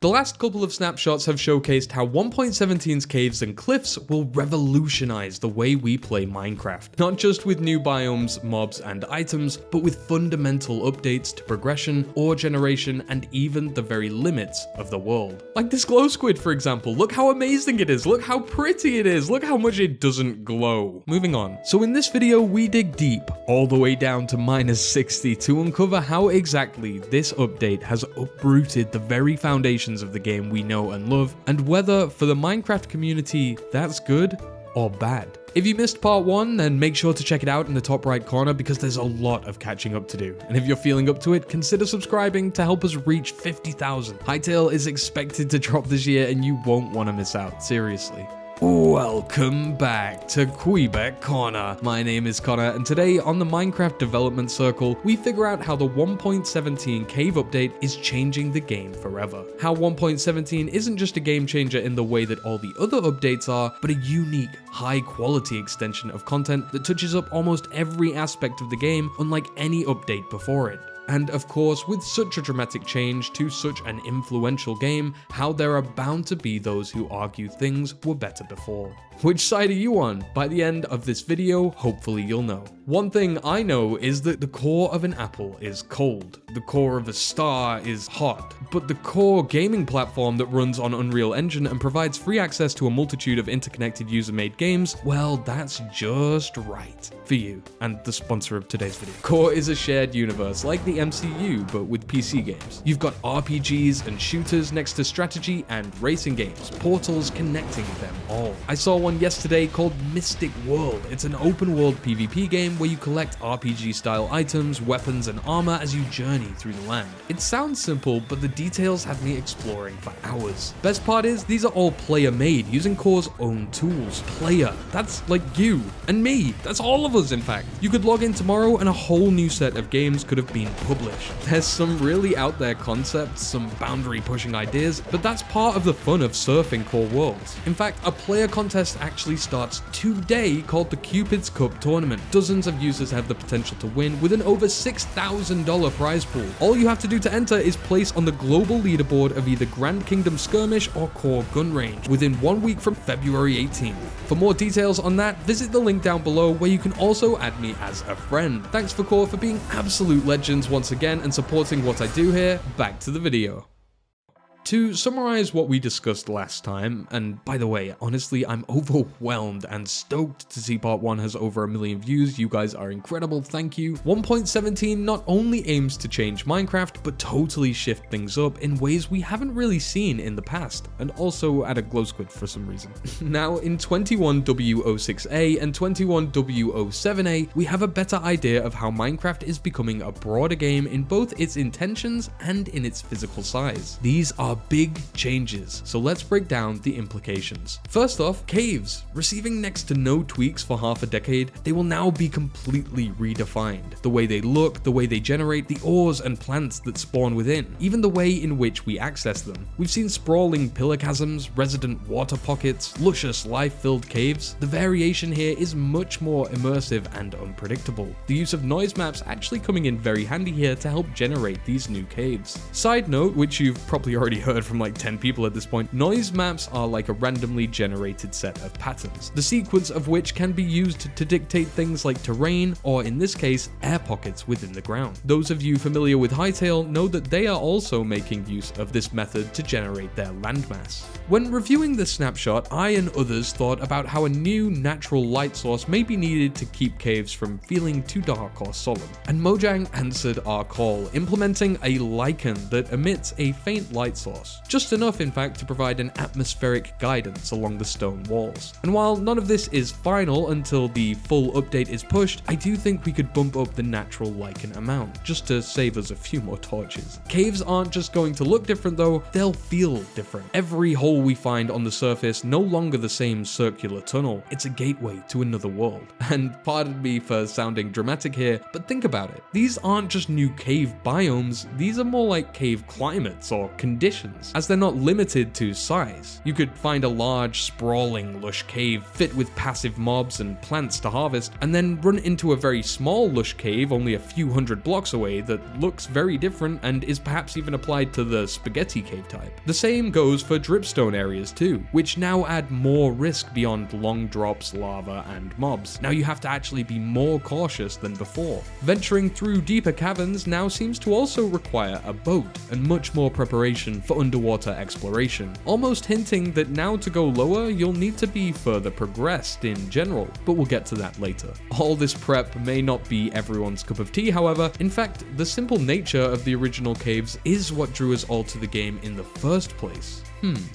The last couple of snapshots have showcased how 1.17's caves and cliffs will revolutionize the way we play Minecraft. Not just with new biomes, mobs, and items, but with fundamental updates to progression, ore generation, and even the very limits of the world. Like this glow squid, for example. Look how amazing it is, look how pretty it is, look how much it doesn't glow. Moving on. So in this video, we dig deep, all the way down to -60, to uncover how exactly this update has uprooted the very foundation of the game we know and love, and whether for the Minecraft community that's good or bad. If you missed part 1, then make sure to check it out in the top right corner because there's a lot of catching up to do. And if you're feeling up to it, consider subscribing to help us reach 50,000. Hytale is expected to drop this year and you won't want to miss out, seriously. Welcome back to Kweebec Corner. My name is Connor, and today on the Minecraft Development Circle, we figure out how the 1.17 cave update is changing the game forever. How 1.17 isn't just a game changer in the way that all the other updates are, but a unique, high-quality extension of content that touches up almost every aspect of the game, unlike any update before it. And of course, with such a dramatic change to such an influential game, how there are bound to be those who argue things were better before. Which side are you on? By the end of this video, hopefully you'll know. One thing I know is that the core of an apple is cold, the core of a star is hot, but the core gaming platform that runs on Unreal Engine and provides free access to a multitude of interconnected user-made games, well, that's just right for you, and the sponsor of today's video. Core is a shared universe, like the MCU, but with PC games. You've got RPGs and shooters next to strategy and racing games, portals connecting them all. I saw one yesterday called Mystic World. It's an open world PvP game where you collect RPG style items, weapons, and armor as you journey through the land. It sounds simple, but the details have me exploring for hours. Best part is, these are all player made, using Core's own tools. Player, that's like you and me, that's all of us in fact. You could log in tomorrow and a whole new set of games could have been published. There's some really out there concepts, some boundary pushing ideas, but that's part of the fun of surfing Core worlds. In fact, a player contest actually starts today called the Cupid's Cup Tournament. Dozens of users have the potential to win with an over $6,000 prize pool. All you have to do to enter is place on the global leaderboard of either Grand Kingdom Skirmish or Core Gun Range within 1 week from February 18th. For more details on that, visit the link down below where you can also add me as a friend. Thanks for Core for being absolute legends once again and supporting what I do here. Back to the video. To summarize what we discussed last time, and by the way, honestly, I'm overwhelmed and stoked to see part 1 has over 1 million views. You guys are incredible, thank you. 1.17 not only aims to change Minecraft, but totally shift things up in ways we haven't really seen in the past, and also add a glow squid for some reason. Now, in 21W06A and 21W07A, we have a better idea of how Minecraft is becoming a broader game in both its intentions and in its physical size. These are big changes, so let's break down the implications. First off, caves. Receiving next to no tweaks for half a decade, they will now be completely redefined. The way they look, the way they generate, the ores and plants that spawn within, even the way in which we access them. We've seen sprawling pillar chasms, resident water pockets, luscious life-filled caves. The variation here is much more immersive and unpredictable. The use of noise maps actually coming in very handy here to help generate these new caves. Side note, which you've probably already heard from like 10 people at this point, noise maps are like a randomly generated set of patterns, the sequence of which can be used to dictate things like terrain, or in this case, air pockets within the ground. Those of you familiar with Hytale know that they are also making use of this method to generate their landmass. When reviewing the snapshot, I and others thought about how a new natural light source may be needed to keep caves from feeling too dark or solemn, and Mojang answered our call, implementing a lichen that emits a faint light source. Just enough, in fact, to provide an atmospheric guidance along the stone walls. And while none of this is final until the full update is pushed, I do think we could bump up the natural lichen amount, just to save us a few more torches. Caves aren't just going to look different though, they'll feel different. Every hole we find on the surface, no longer the same circular tunnel, it's a gateway to another world. And pardon me for sounding dramatic here, but think about it. These aren't just new cave biomes, these are more like cave climates or conditions conditions, as they're not limited to size. You could find a large, sprawling, lush cave fit with passive mobs and plants to harvest, and then run into a very small, lush cave only a few hundred blocks away that looks very different and is perhaps even applied to the spaghetti cave type. The same goes for dripstone areas too, which now add more risk beyond long drops, lava, and mobs. Now you have to actually be more cautious than before. Venturing through deeper caverns now seems to also require a boat and much more preparation for underwater exploration, almost hinting that now to go lower you'll need to be further progressed in general, but we'll get to that later. All this prep may not be everyone's cup of tea, however. In fact, the simple nature of the original caves is what drew us all to the game in the first place.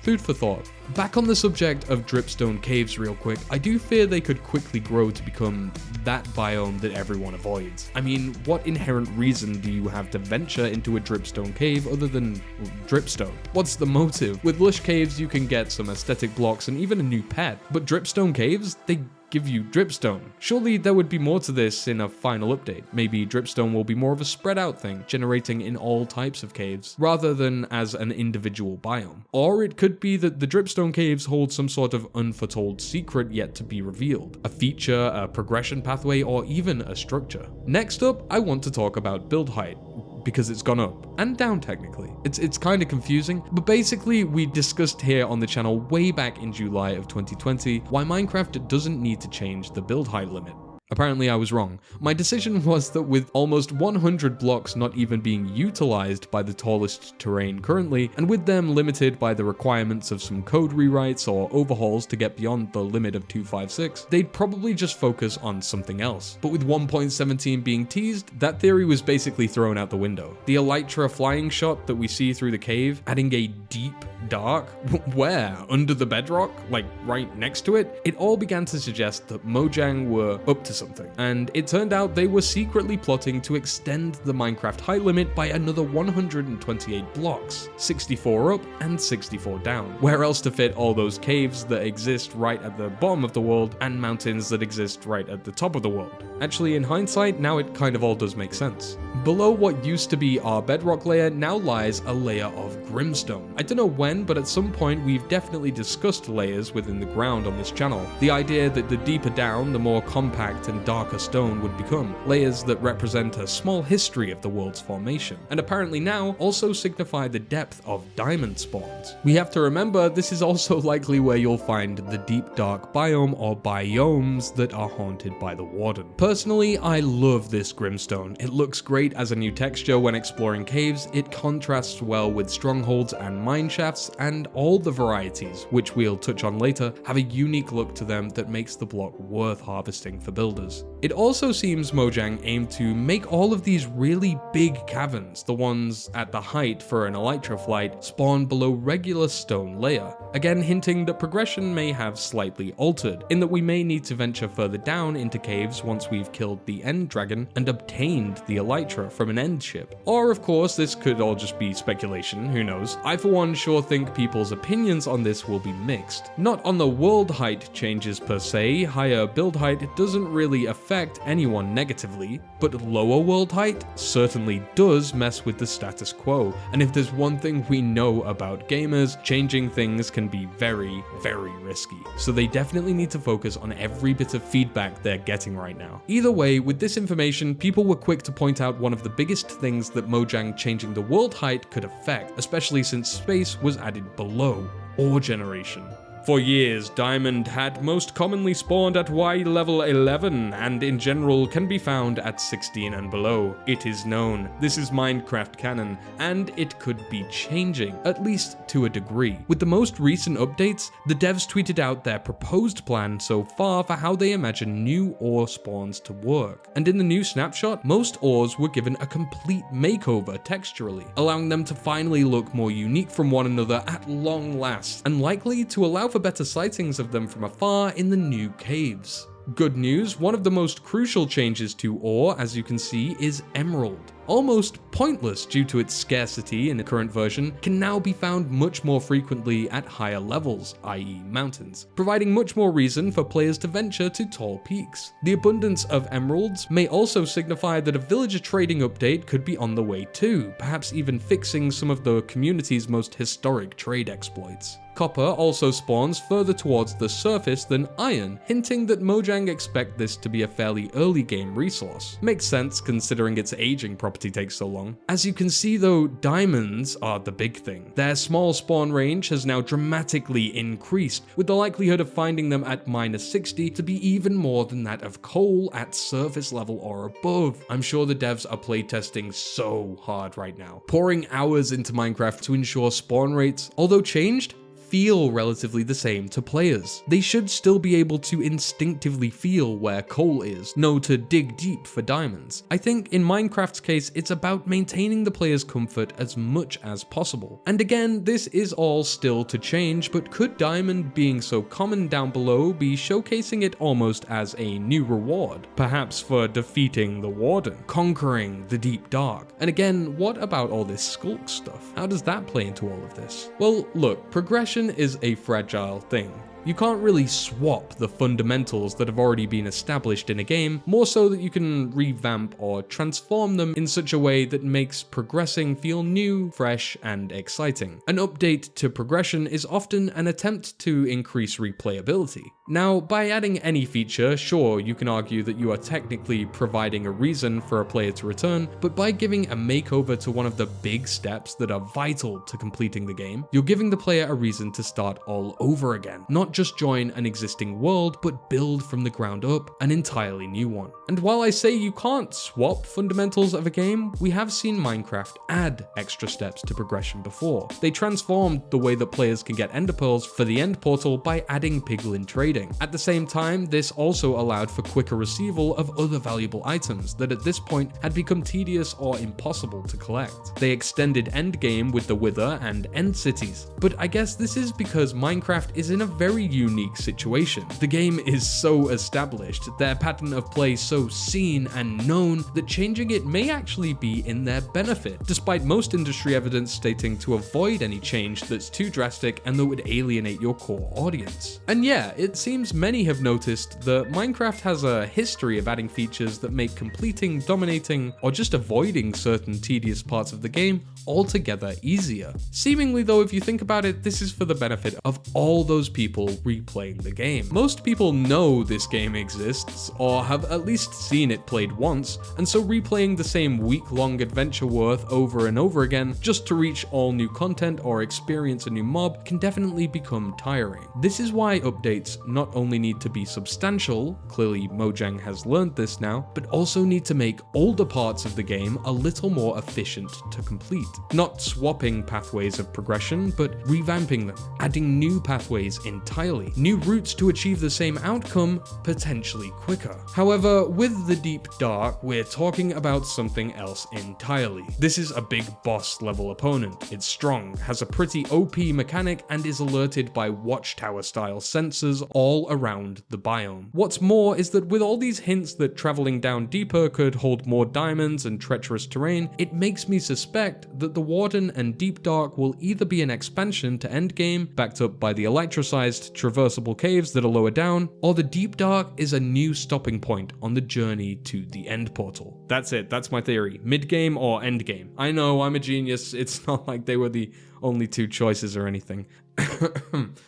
Food for thought. Back on the subject of dripstone caves real quick, I do fear they could quickly grow to become that biome that everyone avoids. I mean, what inherent reason do you have to venture into a dripstone cave other than dripstone? What's the motive? With lush caves you can get some aesthetic blocks and even a new pet, but dripstone caves, they give you dripstone. Surely there would be more to this in a final update. Maybe dripstone will be more of a spread out thing, generating in all types of caves, rather than as an individual biome. Or it could be that the dripstone caves hold some sort of unforetold secret yet to be revealed. A feature, a progression pathway, or even a structure. Next up, I want to talk about build height, because it's gone up and down technically. It's kind of confusing, but basically we discussed here on the channel way back in July of 2020 why Minecraft doesn't need to change the build height limit. Apparently I was wrong. My decision was that with almost 100 blocks not even being utilized by the tallest terrain currently, and with them limited by the requirements of some code rewrites or overhauls to get beyond the limit of 256, they'd probably just focus on something else. But with 1.17 being teased, that theory was basically thrown out the window. The elytra flying shot that we see through the cave, adding a deep dark? Where? Under the bedrock? Like right next to it? It all began to suggest that Mojang were up to something, and it turned out they were secretly plotting to extend the Minecraft height limit by another 128 blocks, 64 up and 64 down. Where else to fit all those caves that exist right at the bottom of the world and mountains that exist right at the top of the world? Actually, in hindsight, now it kind of all does make sense. Below what used to be our bedrock layer now lies a layer of grimstone. I don't know when, but at some point we've definitely discussed layers within the ground on this channel. The idea that the deeper down, the more compact and darker stone would become. Layers that represent a small history of the world's formation, and apparently now also signify the depth of diamond spawns. We have to remember this is also likely where you'll find the deep dark biome or biomes that are haunted by the Warden. Personally, I love this grimstone. It looks great as a new texture when exploring caves. It contrasts well with strongholds and mine shafts, and all the varieties, which we'll touch on later, have a unique look to them that makes the block worth harvesting for builders. It also seems Mojang aimed to make all of these really big caverns, the ones at the height for an elytra flight, spawn below regular stone layer, again hinting that progression may have slightly altered, in that we may need to venture further down into caves once we've killed the end dragon and obtained the elytra from an end ship. Or of course this could all just be speculation, who knows. I for one sure think people's opinions on this will be mixed. Not on the world height changes per se, higher build height doesn't really affect anyone negatively, but lower world height certainly does mess with the status quo, and if there's one thing we know about gamers, changing things can be very, very risky. So they definitely need to focus on every bit of feedback they're getting right now. Either way, with this information, people were quick to point out one of the biggest things that Mojang changing the world height could affect, especially since space was added below ore generation. For years, diamond had most commonly spawned at Y level 11, and in general can be found at 16 and below. It is known. This is Minecraft canon, and it could be changing, at least to a degree. With the most recent updates, the devs tweeted out their proposed plan so far for how they imagine new ore spawns to work. And in the new snapshot, most ores were given a complete makeover texturally, allowing them to finally look more unique from one another at long last, and likely to allow for better sightings of them from afar in the new caves. Good news, one of the most crucial changes to ore, as you can see, is emerald. almost pointless due to its scarcity in the current version, can now be found much more frequently at higher levels, i.e. mountains, providing much more reason for players to venture to tall peaks. The abundance of emeralds may also signify that a villager trading update could be on the way too, perhaps even fixing some of the community's most historic trade exploits. Copper also spawns further towards the surface than iron, hinting that Mojang expect this to be a fairly early game resource. Makes sense considering its aging property takes so long. As you can see though, diamonds are the big thing. Their small spawn range has now dramatically increased, with the likelihood of finding them at -60 to be even more than that of coal at surface level or above. I'm sure the devs are playtesting so hard right now, pouring hours into Minecraft to ensure spawn rates, although changed, feel relatively the same to players. They should still be able to instinctively feel where coal is, know to dig deep for diamonds. I think in Minecraft's case, it's about maintaining the player's comfort as much as possible. And again, this is all still to change, but could diamond being so common down below be showcasing it almost as a new reward? Perhaps for defeating the Warden, conquering the deep dark. And again, what about all this skulk stuff? How does that play into all of this? Well, look, progression is a fragile thing. You can't really swap the fundamentals that have already been established in a game, more so that you can revamp or transform them in such a way that makes progressing feel new, fresh, and exciting. An update to progression is often an attempt to increase replayability. Now, by adding any feature, sure, you can argue that you are technically providing a reason for a player to return, but by giving a makeover to one of the big steps that are vital to completing the game, you're giving the player a reason to start all over again, not just join an existing world, but build from the ground up an entirely new one. And while I say you can't swap fundamentals of a game, we have seen Minecraft add extra steps to progression before. They transformed the way that players can get ender pearls for the end portal by adding piglin trading. At the same time, this also allowed for quicker receival of other valuable items that at this point had become tedious or impossible to collect. They extended endgame with the Wither and End Cities, but I guess this is because Minecraft is in a very unique situation. The game is so established, their pattern of play so seen and known, that changing it may actually be in their benefit, despite most industry evidence stating to avoid any change that's too drastic and that would alienate your core audience. And yeah, it seems many have noticed that Minecraft has a history of adding features that make completing, dominating, or just avoiding certain tedious parts of the game altogether easier. Seemingly though, if you think about it, this is for the benefit of all those people replaying the game. Most people know this game exists, or have at least seen it played once, and so replaying the same week-long adventure worth over and over again just to reach all new content or experience a new mob can definitely become tiring. This is why updates not only need to be substantial, clearly Mojang has learned this now, but also need to make older parts of the game a little more efficient to complete. Not swapping pathways of progression, but revamping them, adding new pathways entirely, new routes to achieve the same outcome, potentially quicker. However, with the deep dark, we're talking about something else entirely. This is a big boss level opponent. It's strong, has a pretty OP mechanic, and is alerted by watchtower style sensors all around the biome. What's more is that with all these hints that traveling down deeper could hold more diamonds and treacherous terrain, it makes me suspect that the Warden and Deep Dark will either be an expansion to endgame, backed up by the elytra-sized traversable caves that are lower down, or the Deep Dark is a new stopping point on the journey to the end portal. That's it, that's my theory. Mid-game or endgame. I know, I'm a genius, it's not like they were the only two choices or anything.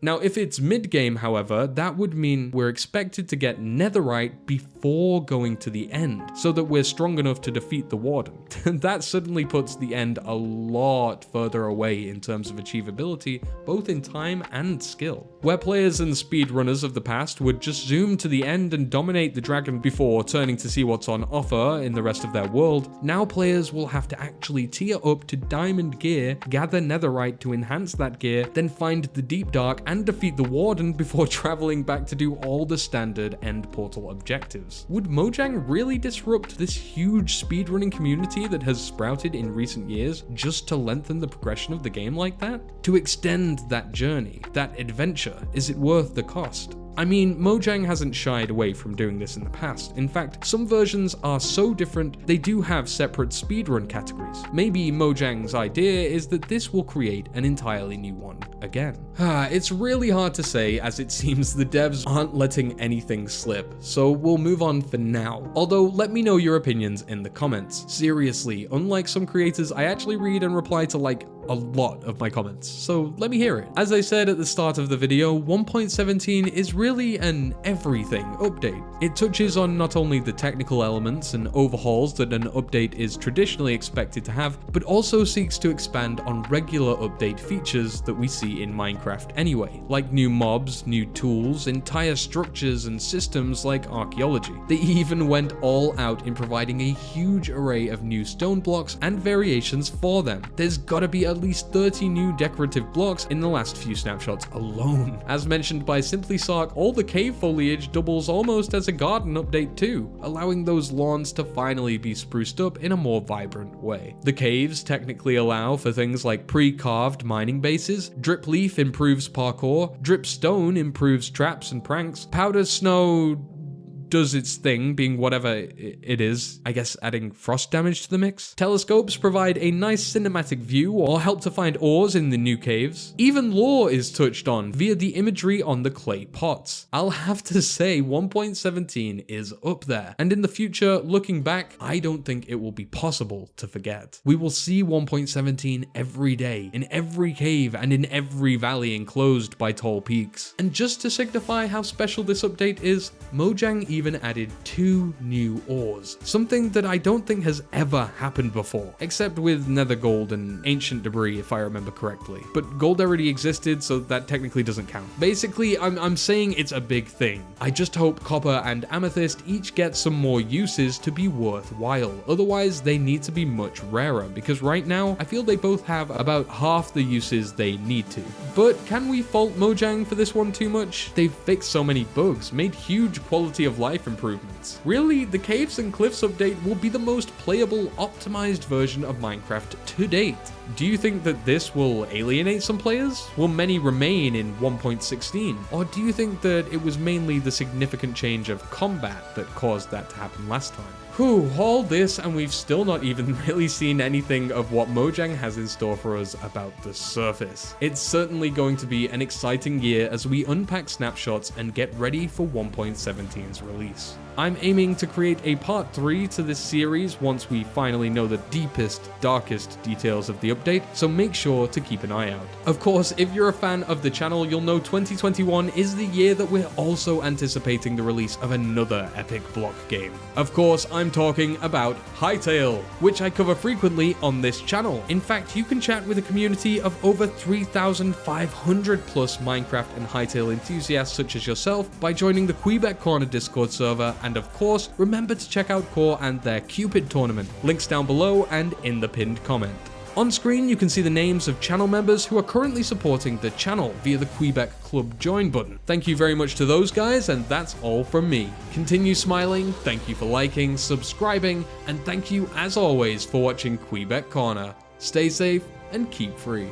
Now, if it's mid-game, however, that would mean we're expected to get netherite before going to the end, so that we're strong enough to defeat the Warden. That suddenly puts the end a lot further away in terms of achievability, both in time and skill. Where players and speedrunners of the past would just zoom to the end and dominate the dragon before turning to see what's on offer in the rest of their world, now players will have to actually tier up to diamond gear, gather netherite to enhance that gear, then find the Deep Dark and defeat the Warden before traveling back to do all the standard end portal objectives. Would Mojang really disrupt this huge speedrunning community that has sprouted in recent years just to lengthen the progression of the game like that? To extend that journey, that adventure, is it worth the cost? I mean, Mojang hasn't shied away from doing this in the past. In fact, some versions are so different, they do have separate speedrun categories. Maybe Mojang's idea is that this will create an entirely new one again. It's really hard to say, as it seems the devs aren't letting anything slip, so we'll move on for now. Although, let me know your opinions in the comments. Seriously, unlike some creators, I actually read and reply to like a lot of my comments, so let me hear it. As I said at the start of the video, 1.17 is really an everything update. It touches on not only the technical elements and overhauls that an update is traditionally expected to have, but also seeks to expand on regular update features that we see in Minecraft anyway, like new mobs, new tools, entire structures and systems like archaeology. They even went all out in providing a huge array of new stone blocks and variations for them. There's gotta be at least 30 new decorative blocks in the last few snapshots alone. As mentioned by Simply Sark, all the cave foliage doubles almost as a garden update too, allowing those lawns to finally be spruced up in a more vibrant way. The caves technically allow for things like pre-carved mining bases, drip leaf improves parkour, drip stone improves traps and pranks, powder snow does its thing, being whatever it is, I guess adding frost damage to the mix. Telescopes provide a nice cinematic view or help to find ores in the new caves. Even lore is touched on via the imagery on the clay pots. I'll have to say 1.17 is up there, and in the future, looking back, I don't think it will be possible to forget. We will see 1.17 every day, in every cave and in every valley enclosed by tall peaks. And just to signify how special this update is, Mojang even added 2 new ores, something that I don't think has ever happened before, except with nether gold and ancient debris if I remember correctly. But gold already existed, so that technically doesn't count. Basically, I'm saying it's a big thing. I just hope copper and amethyst each get some more uses to be worthwhile, otherwise they need to be much rarer, because right now I feel they both have about half the uses they need to. But can we fault Mojang for this one too much? They've fixed so many bugs, made huge quality of life improvements. Really, the Caves and Cliffs update will be the most playable, optimized version of Minecraft to date. Do you think that this will alienate some players? Will many remain in 1.16? Or do you think that it was mainly the significant change of combat that caused that to happen last time? Whew, all this and we've still not even really seen anything of what Mojang has in store for us about the surface. It's certainly going to be an exciting year as we unpack snapshots and get ready for 1.17's release. I'm aiming to create a part 3 to this series once we finally know the deepest, darkest details of the update, so make sure to keep an eye out. Of course, if you're a fan of the channel, you'll know 2021 is the year that we're also anticipating the release of another epic block game. Of course, I'm talking about Hytale, which I cover frequently on this channel. In fact, you can chat with a community of over 3,500 plus Minecraft and Hytale enthusiasts such as yourself by joining the Kweebec Corner Discord server, and of course, remember to check out Core and their Cupid tournament. Links down below and in the pinned comment. On screen, you can see the names of channel members who are currently supporting the channel via the Kweebec Club join button. Thank you very much to those guys, and that's all from me. Continue smiling, thank you for liking, subscribing, and thank you as always for watching Kweebec Corner. Stay safe and keep free.